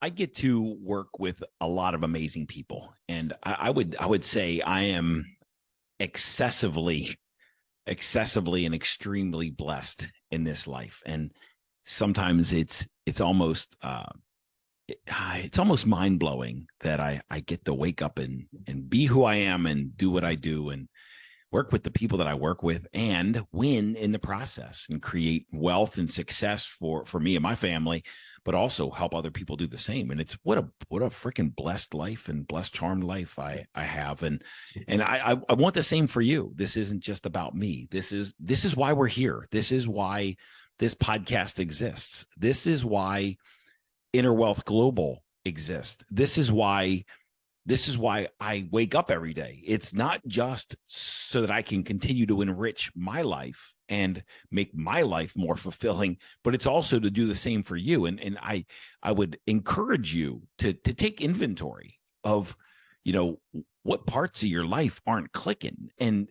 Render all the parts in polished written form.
I get to work with a lot of amazing people, and I would say I am excessively, excessively and extremely blessed in this life. And sometimes it's almost mind blowing that I get to wake up and be who I am and do what I do and work with the people that I work with and win in the process and create wealth and success for me and my family, but also help other people do the same. And it's what a freaking blessed life and blessed charmed life I have. And I want the same for you. This isn't just about me. This is why we're here. This is why this podcast exists. This is why Inner Wealth Global exists. This is why I wake up every day. It's not just so that I can continue to enrich my life and make my life more fulfilling, but it's also to do the same for you. And I would encourage you to take inventory of, what parts of your life aren't clicking and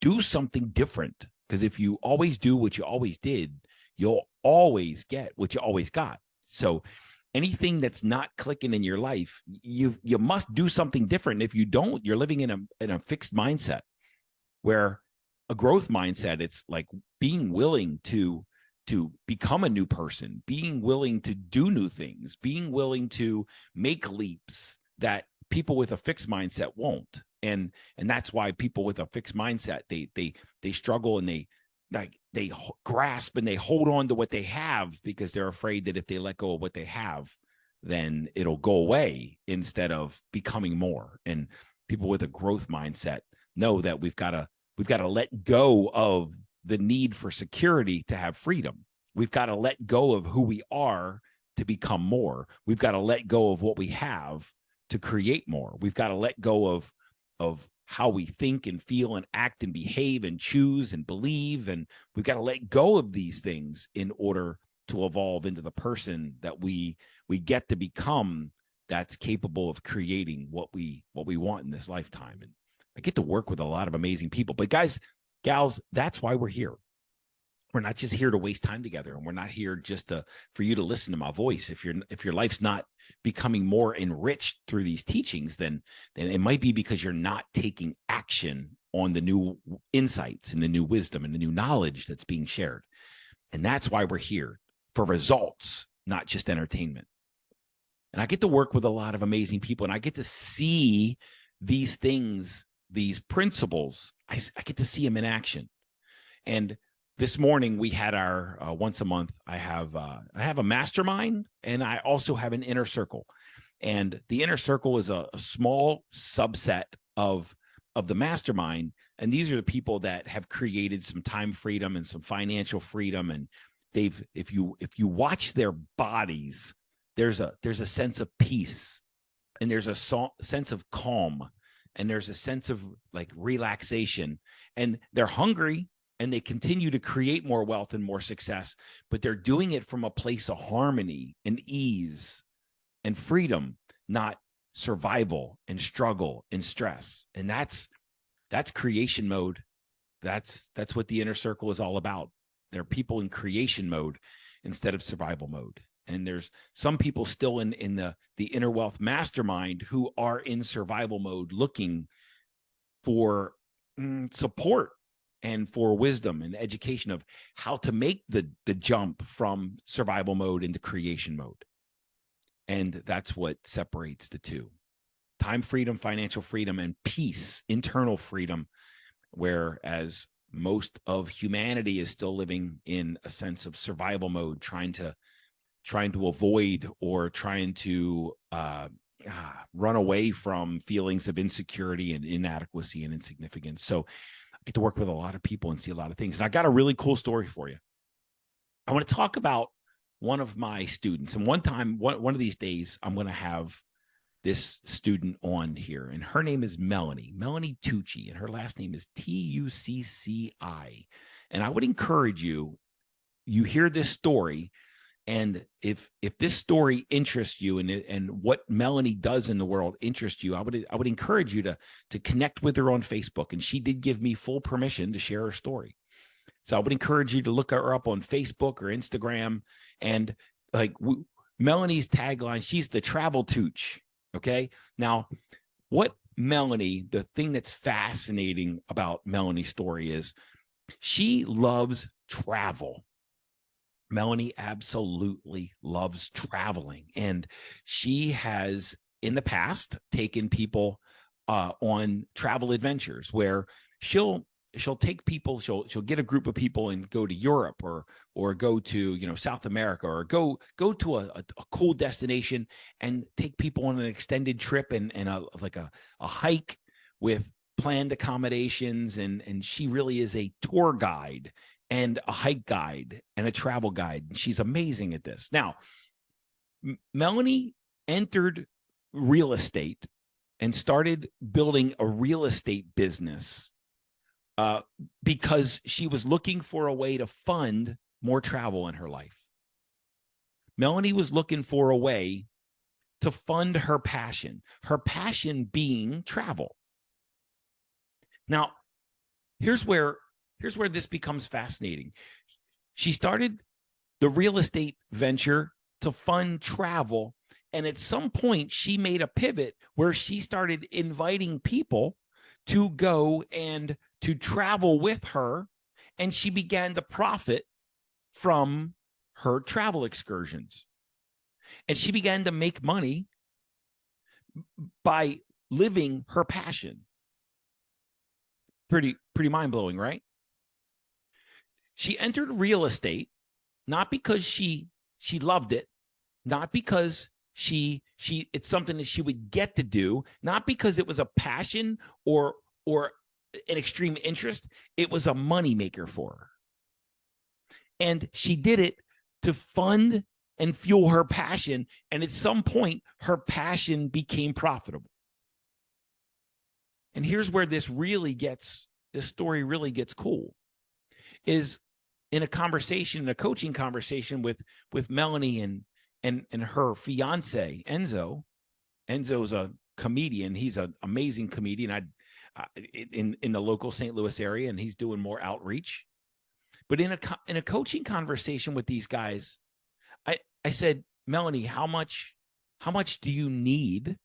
do something different. Because if you always do what you always did, you'll always get what you always got. So anything that's not clicking in your life, you must do something different. If you don't, you're living in a fixed mindset. Where a growth mindset, it's like being willing to become a new person, being willing to do new things, being willing to make leaps that people with a fixed mindset won't. And that's why people with a fixed mindset, they struggle and they grasp and they hold on to what they have because they're afraid that if they let go of what they have, then it'll go away instead of becoming more. And people with a growth mindset know that we've got to let go of the need for security to have freedom. We've got to let go of who we are to become more. We've got to let go of what we have to create more. We've got to let go of how we think and feel and act and behave and choose and believe. And we've got to let go of these things in order to evolve into the person that we get to become, that's capable of creating what we want in this lifetime. And I get to work with a lot of amazing people. But guys, gals, that's why we're here. We're not just here to waste time together, and we're not here just for you to listen to my voice. If your life's not becoming more enriched through these teachings, then it might be because you're not taking action on the new insights and the new wisdom and the new knowledge that's being shared. And that's why we're here, for results, not just entertainment. And I get to work with a lot of amazing people, and I get to see these things, these principles. I get to see them in action. And this morning we had our once a month. I have a mastermind, and I also have an inner circle. And the inner circle is a small subset of the mastermind. And these are the people that have created some time freedom and some financial freedom. And if you watch their bodies, there's a sense of peace, and there's a sense of calm, and there's a sense of like relaxation, and they're hungry. And they continue to create more wealth and more success, but they're doing it from a place of harmony and ease and freedom, not survival and struggle and stress. And that's creation mode. That's what the inner circle is all about. They're people in creation mode instead of survival mode. And there's some people still in the inner wealth mastermind who are in survival mode, looking for support and for wisdom and education of how to make the jump from survival mode into creation mode. And that's what separates the two: time freedom, financial freedom, and peace, internal freedom. Whereas most of humanity is still living in a sense of survival mode, trying to avoid or trying to run away from feelings of insecurity and inadequacy and insignificance. So get to work with a lot of people and see a lot of things. And I got a really cool story for you. I want to talk about one of my students. And one of these days, I'm going to have this student on here. And her name is Melanie Tucci. And her last name is Tucci. And I would encourage you hear this story. And if this story interests you and what Melanie does in the world interests you, I would encourage you to connect with her on Facebook. And she did give me full permission to share her story. So I would encourage you to look her up on Facebook or Instagram. And like Melanie's tagline, she's the travel Tucci. Okay. Now, what Melanie, the thing that's fascinating about Melanie's story is she loves travel. Melanie absolutely loves traveling. And she has in the past taken people on travel adventures where she'll take people, she'll get a group of people and go to Europe or go to South America or go to a cool destination and take people on an extended trip and a hike with planned accommodations, and she really is a tour guide and a hike guide and a travel guide. She's amazing at this. Now, Melanie entered real estate and started building a real estate business because she was looking for a way to fund more travel in her life. Melanie was looking for a way to fund her passion being travel. Now, here's where this becomes fascinating. She started the real estate venture to fund travel. And at some point, she made a pivot where she started inviting people to go and to travel with her. And she began to profit from her travel excursions. And she began to make money by living her passion. Pretty mind-blowing, right? She entered real estate not because she loved it, not because it's something that she would get to do, not because it was a passion or an extreme interest. It was a moneymaker for her. And she did it to fund and fuel her passion. And at some point, her passion became profitable. And here's where this story really gets cool, is in a coaching conversation with Melanie and her fiance, Enzo. Enzo's a comedian. He's an amazing comedian in the local St. Louis area, and he's doing more outreach. But in a coaching conversation with these guys, I said, Melanie, how much do you need,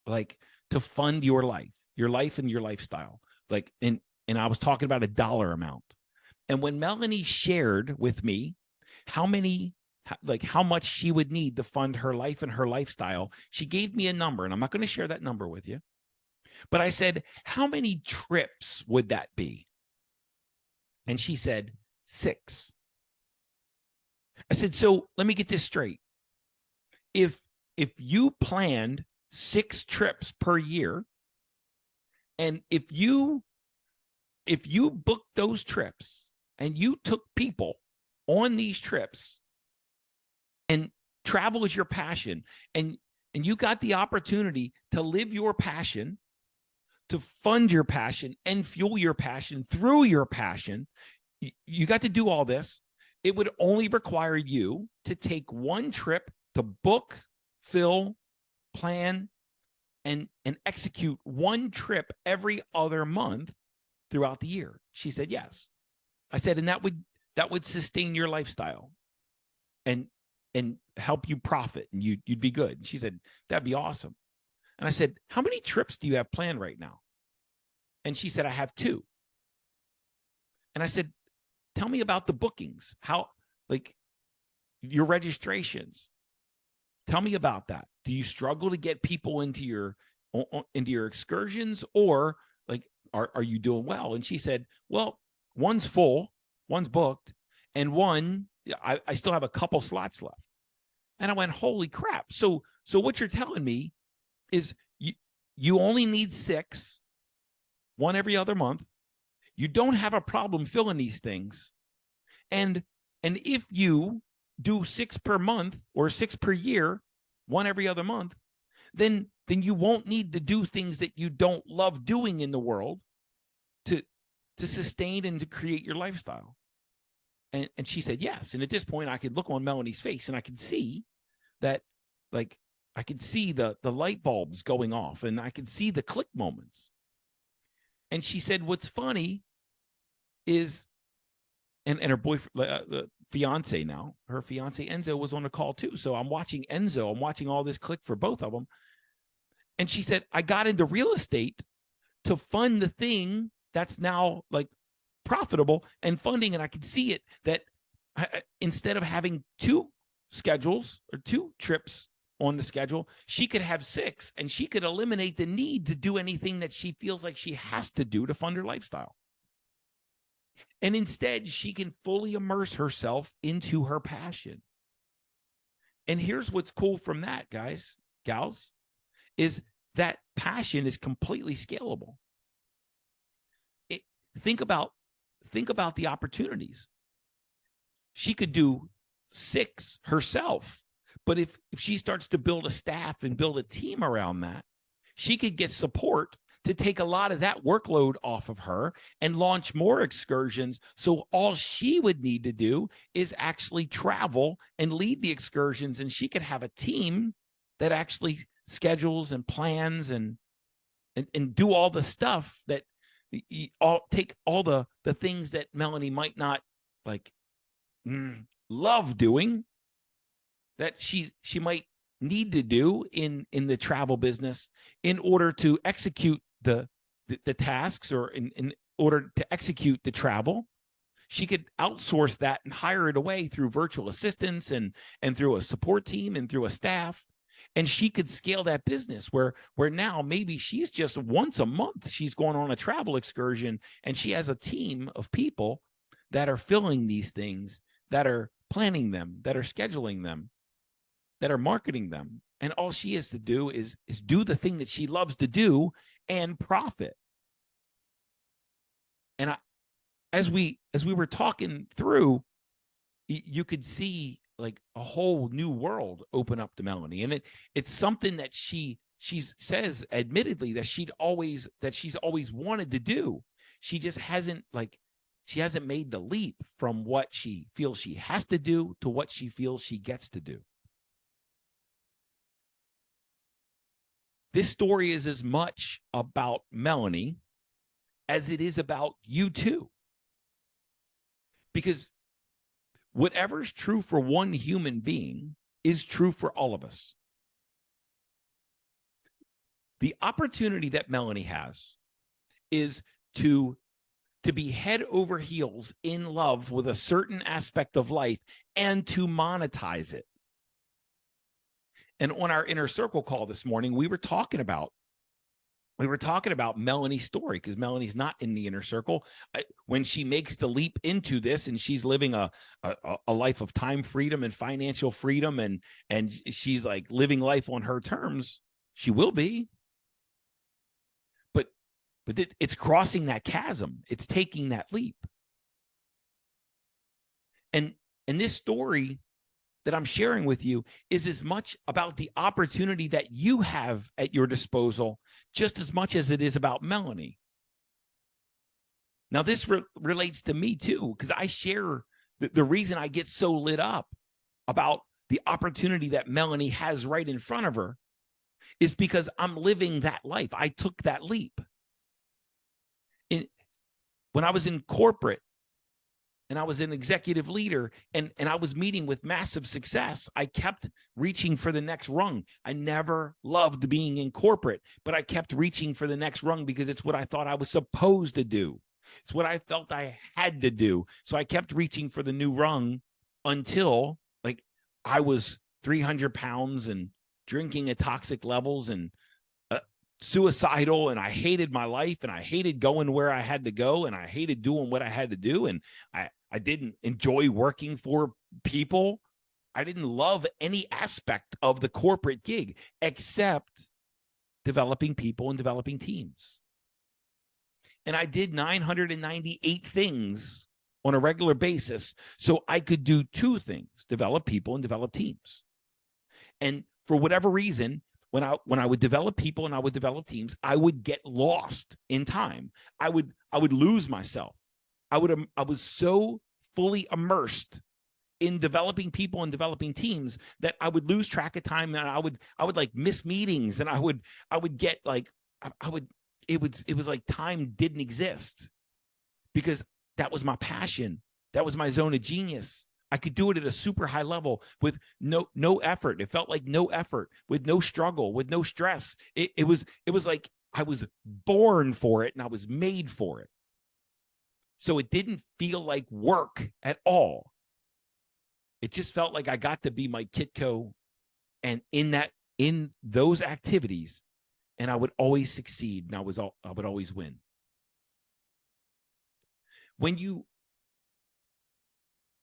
like, to fund your life and your lifestyle? Like, and I was talking about a dollar amount. And when Melanie shared with me how much she would need to fund her life and her lifestyle, she gave me a number, and I'm not going to share that number with you. But I said, how many trips would that be? And she said, 6. I said, so let me get this straight. If you planned 6 trips per year, and if you booked those trips and you took people on these trips, and travel is your passion, and you got the opportunity to live your passion, to fund your passion and fuel your passion through your passion, you got to do all this. It would only require you to take one trip to book, fill, plan, and execute one trip every other month throughout the year. She said, yes. I said, and that would sustain your lifestyle and help you profit, and you'd be good. She said, that'd be awesome. And I said, how many trips do you have planned right now? And she said, I have 2. And I said, tell me about the bookings. How, like, your registrations. Tell me about that. Do you struggle to get people into your excursions, or like, are you doing well? And she said, well, one's full, one's booked, and one, I still have a couple slots left. And I went, holy crap. So what you're telling me is you only need 6, one every other month. You don't have a problem filling these things. And if you do 6 per month or 6 per year, one every other month, then you won't need to do things that you don't love doing in the world to sustain and to create your lifestyle. And she said, yes. And at this point, I could look on Melanie's face and I could see that, like, I could see the light bulbs going off, and I could see the click moments. And she said, what's funny is, and her boyfriend, fiance now, her fiance Enzo was on the call too. So I'm watching Enzo, I'm watching all this click for both of them. And she said, I got into real estate to fund the thing that's now like profitable and funding. And I could see it that instead of having 2 schedules or 2 trips on the schedule, she could have 6, and she could eliminate the need to do anything that she feels like she has to do to fund her lifestyle. And instead, she can fully immerse herself into her passion. And here's what's cool from that, guys, gals, is that passion is completely scalable. Think about the opportunities. She could do 6 herself, but if she starts to build a staff and build a team around that, she could get support to take a lot of that workload off of her and launch more excursions. So all she would need to do is actually travel and lead the excursions, and she could have a team that actually schedules and plans and do all the stuff that take all the things that Melanie might not like love doing, that she might need to do in the travel business in order to execute the tasks, or in order to execute the travel. She could outsource that and hire it away through virtual assistants and through a support team and through a staff. And she could scale that business where now maybe she's just once a month, she's going on a travel excursion, and she has a team of people that are filling these things, that are planning them, that are scheduling them, that are marketing them. And all she has to do is do the thing that she loves to do and profit. And as we were talking through, you could see like a whole new world open up to Melanie. And it's something that she says admittedly that she's always wanted to do. She just hasn't made the leap from what she feels she has to do to what she feels she gets to do. This story is as much about Melanie as it is about you too. Because whatever's true for one human being is true for all of us. The opportunity that Melanie has is to be head over heels in love with a certain aspect of life and to monetize it. And on our inner circle call this morning, we were talking about Melanie's story, because Melanie's not in the inner circle. When she makes the leap into this and she's living a life of time freedom and financial freedom, and she's like living life on her terms, she will be. But it's crossing that chasm. It's taking that leap. And this story that I'm sharing with you is as much about the opportunity that you have at your disposal, just as much as it is about Melanie. Now, this relates to me too, because I share the reason I get so lit up about the opportunity that Melanie has right in front of her is because I'm living that life. I took that leap. When I was in corporate, and I was an executive leader, and I was meeting with massive success, I kept reaching for the next rung. I never loved being in corporate, but I kept reaching for the next rung because it's what I thought I was supposed to do. It's what I felt I had to do. So I kept reaching for the new rung until like I was 300 pounds and drinking at toxic levels and suicidal, and I hated my life, and I hated going where I had to go, and I hated doing what I had to do, and I didn't enjoy working for people. I didn't love any aspect of the corporate gig except developing people and developing teams. And I did 998 things on a regular basis so I could do 2 things: develop people and develop teams. And for whatever reason, when I would develop people and I would develop teams, I would get lost in time. I would lose myself. I was so fully immersed in developing people and developing teams that I would lose track of time, and I would like miss meetings, and I would get like it was like time didn't exist, because that was my passion. That was my zone of genius. I could do it at a super high level with no effort. It felt like no effort, with no struggle, with no stress. It was like I was born for it and I was made for it. So it didn't feel like work at all. It just felt like I got to be my Kitko, and in those activities, and I would always succeed, and I would always win. When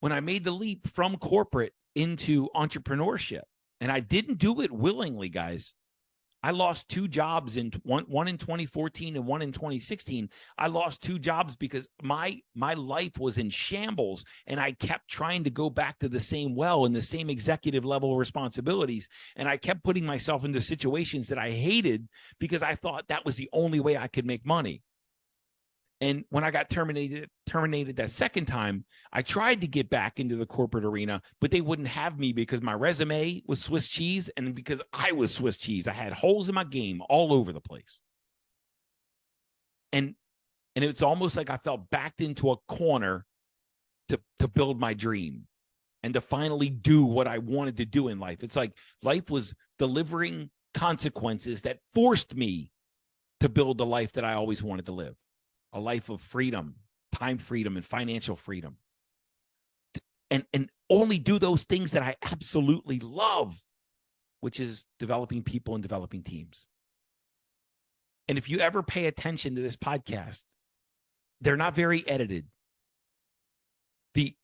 I made the leap from corporate into entrepreneurship, and I didn't do it willingly, guys. I lost 2 jobs one in 2014 and one in 2016. I lost 2 jobs because my life was in shambles, and I kept trying to go back to the same well and the same executive level responsibilities. And I kept putting myself into situations that I hated because I thought that was the only way I could make money. And when I got terminated that second time, I tried to get back into the corporate arena, but they wouldn't have me because my resume was Swiss cheese, and because I was Swiss cheese. I had holes in my game all over the place. And it's almost like I felt backed into a corner to build my dream and to finally do what I wanted to do in life. It's like life was delivering consequences that forced me to build the life that I always wanted to live. A life of freedom, time freedom, and financial freedom. And only do those things that I absolutely love, which is developing people and developing teams. And if you ever pay attention to this podcast, they're not very edited. The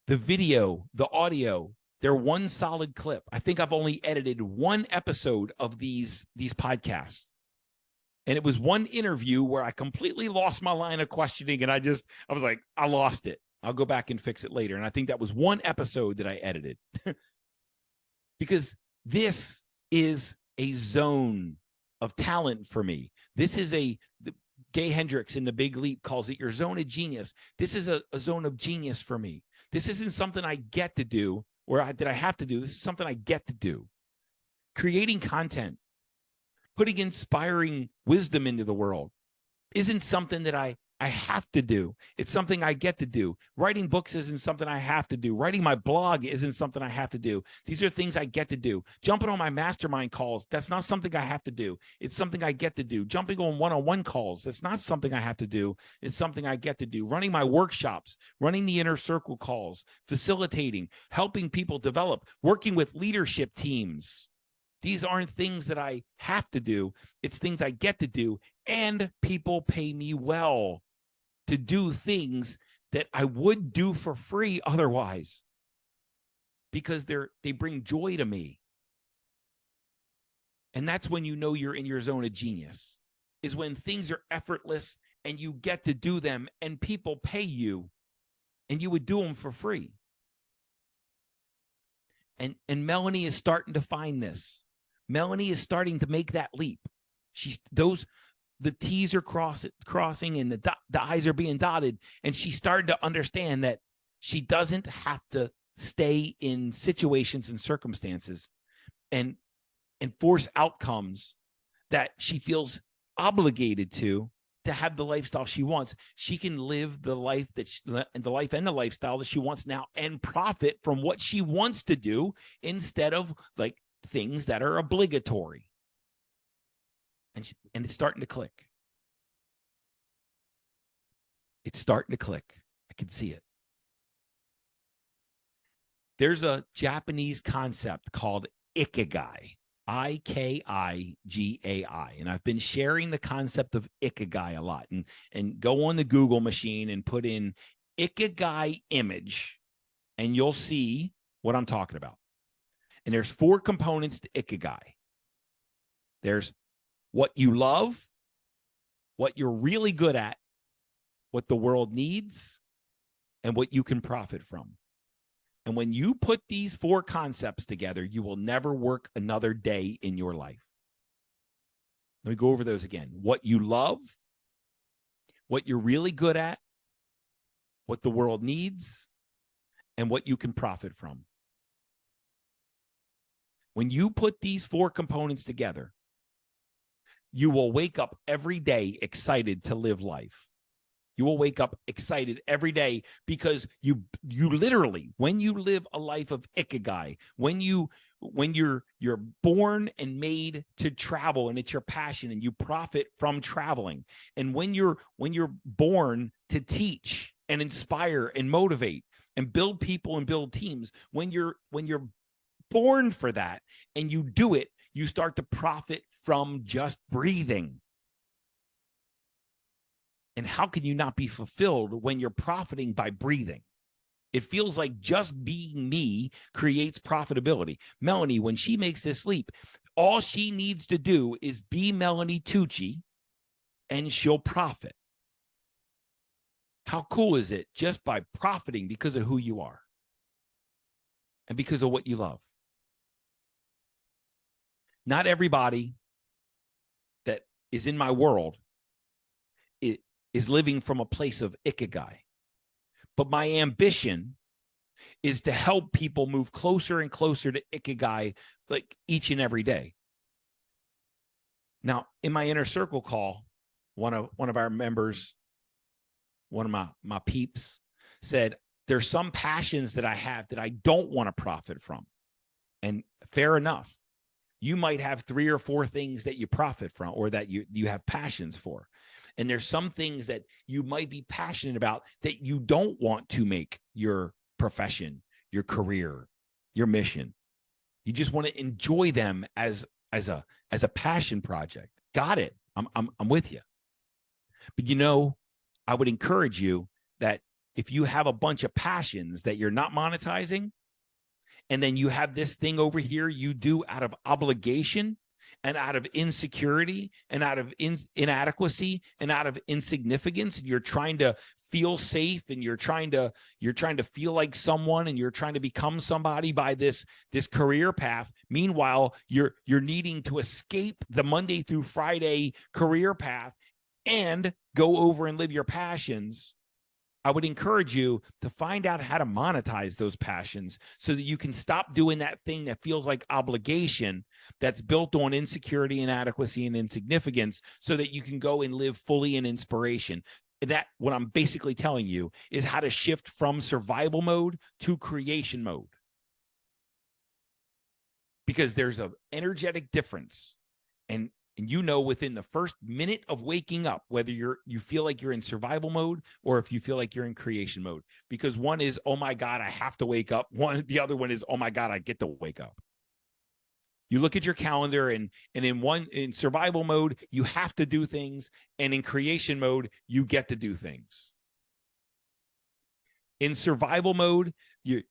video, the audio, they're one solid clip. I think I've only edited 1 episode of these podcasts. And it was one interview where I completely lost my line of questioning. And I was like, I lost it. I'll go back and fix it later. And I think that was 1 episode that I edited. Because this is a zone of talent for me. This is Gay Hendricks in The Big Leap calls it your zone of genius. This is a zone of genius for me. This isn't something I get to do that I have to do. This is something I get to do. Creating content, putting inspiring wisdom into the world isn't something that I have to do. It's something I get to do. Writing books isn't something I have to do. Writing my blog isn't something I have to do. These are things I get to do. Jumping on my mastermind calls, that's not something I have to do. It's something I get to do. Jumping on one-on-one calls, that's not something I have to do. It's something I get to do. Running my workshops, running the inner circle calls, facilitating, helping people develop, working with leadership teams. These aren't things that I have to do. It's things I get to do. And people pay me well to do things that I would do for free otherwise, because they bring joy to me. And that's when you know you're in your zone of genius, is when things are effortless and you get to do them and people pay you and you would do them for free. And Melanie is starting to find this. Melanie is starting to make that leap. The T's are crossing and the I's are being dotted. And she started to understand that she doesn't have to stay in situations and circumstances and force outcomes that she feels obligated to have the lifestyle she wants. She can live the life and the lifestyle that she wants now and profit from what she wants to do instead of like things that are obligatory. And it's starting to click. It's starting to click. I can see it. There's a Japanese concept called Ikigai, Ikigai. And I've been sharing the concept of Ikigai a lot. And go on the Google machine and put in Ikigai image, and you'll see what I'm talking about. And there's 4 components to Ikigai. There's what you love, what you're really good at, what the world needs, and what you can profit from. And when you put these 4 concepts together, you will never work another day in your life. Let me go over those again. What you love, what you're really good at, what the world needs, and what you can profit from. When you put these 4 components together, you will wake up every day excited to live life. You will wake up excited every day because you literally, when you live a life of Ikigai, when you're born and made to travel and it's your passion and you profit from traveling, and when you're born to teach and inspire and motivate and build people and build teams, when you're born for that and you do it, you start to profit from just breathing. And how can you not be fulfilled when you're profiting by breathing? It feels like just being me creates profitability. Melanie, when she makes this leap, all she needs to do is be Melanie Tucci and she'll profit. How cool is it just by profiting because of who you are and because of what you love? Not everybody that is in my world is living from a place of Ikigai. But my ambition is to help people move closer and closer to Ikigai, like each and every day. Now, in my inner circle call, one of our members, one of my peeps, said, there's some passions that I have that I don't want to profit from. And fair enough. You might have 3 or 4 things that you profit from or that you have passions for. And there's some things that you might be passionate about that you don't want to make your profession, your career, your mission. You just want to enjoy them as a passion project. Got it. I'm with you. But I would encourage you that if you have a bunch of passions that you're not monetizing, and then you have this thing over here you do out of obligation and out of insecurity and out of inadequacy and out of insignificance, and you're trying to feel safe and you're trying to feel like someone and you're trying to become somebody by this career path. Meanwhile, you're needing to escape the Monday through Friday career path and go over and live your passions. I would encourage you to find out how to monetize those passions so that you can stop doing that thing that feels like obligation, that's built on insecurity, inadequacy, and insignificance, so that you can go and live fully in inspiration. That, what I'm basically telling you, is how to shift from survival mode to creation mode. Because there's an energetic difference. And within the first minute of waking up, whether you feel like you're in survival mode or if you feel like you're in creation mode. Because one is, oh my God, I have to wake up. The other one is, oh my God, I get to wake up. You look at your calendar and in survival mode, you have to do things. And in creation mode, you get to do things. In survival mode, you're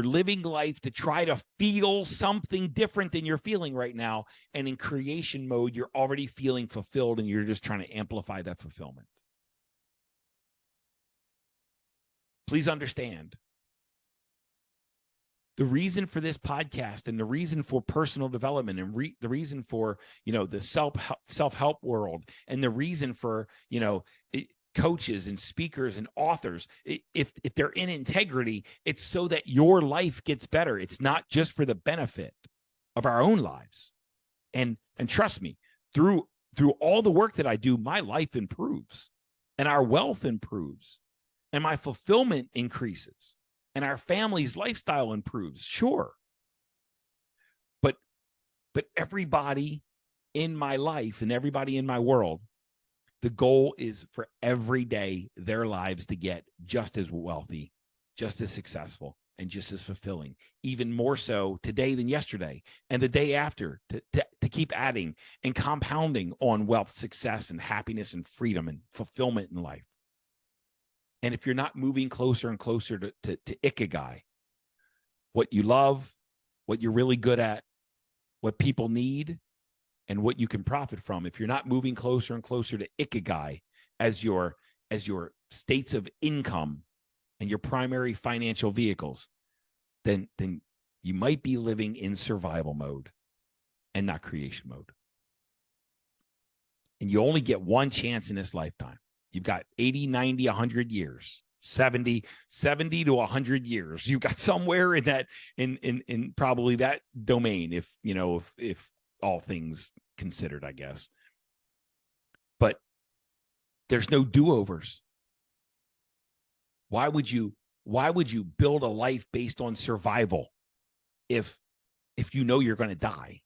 living life to try to feel something different than you're feeling right now. And in creation mode, you're already feeling fulfilled and you're just trying to amplify that fulfillment. Please understand, the reason for this podcast and the reason for personal development and the reason for, the self-help world, and the reason for, coaches and speakers and authors, if they're in integrity, it's so that your life gets better. It's not just for the benefit of our own lives. And trust me, through all the work that I do, my life improves and our wealth improves and my fulfillment increases and our family's lifestyle improves. Sure. But everybody in my life and everybody in my world, the goal is for every day their lives to get just as wealthy, just as successful, and just as fulfilling, even more so today than yesterday and the day after, to keep adding and compounding on wealth, success, and happiness and freedom and fulfillment in life. And if you're not moving closer and closer to Ikigai, what you love, what you're really good at, what people need, and what you can profit from, if you're not moving closer and closer to Ikigai as your states of income and your primary financial vehicles, then you might be living in survival mode and not creation mode. And you only get one chance in this lifetime. You've got 80, 90, 100 years, 70 to 100 years. You've got somewhere in that, in probably that domain, if all things considered, I guess. But There's no do-overs. Why would you build a life based on survival if you know you're going to die?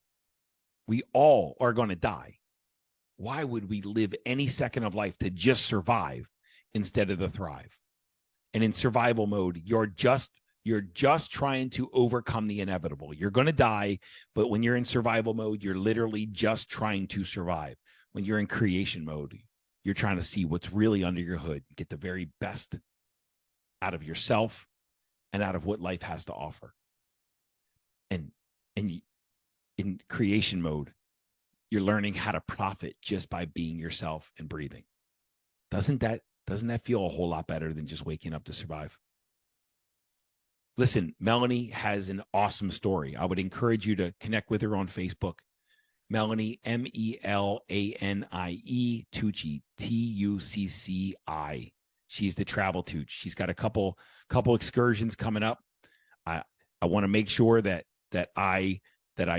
We all are going to die. Why would we live any second of life to just survive instead of to thrive? And in survival mode, you're just trying to overcome the inevitable. You're going to die, but when you're in survival mode, you're literally just trying to survive. When you're in creation mode, you're trying to see what's really under your hood, get the very best out of yourself and out of what life has to offer. And in creation mode, you're learning how to profit just by being yourself and breathing. Doesn't that feel a whole lot better than just waking up to survive? Listen, Melanie has an awesome story. I would encourage you to connect with her on Facebook. Melanie, Melanie, Tucci, Tucci. She's the travel Tooch. She's got a couple excursions coming up. I want to make sure that I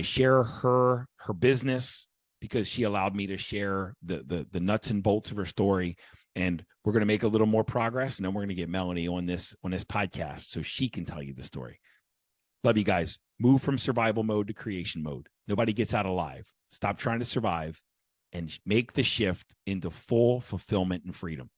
share her business, because she allowed me to share the nuts and bolts of her story. And we're going to make a little more progress, and then we're going to get Melanie on this podcast so she can tell you the story. Love you guys. Move from survival mode to creation mode. Nobody gets out alive. Stop trying to survive and make the shift into full fulfillment and freedom.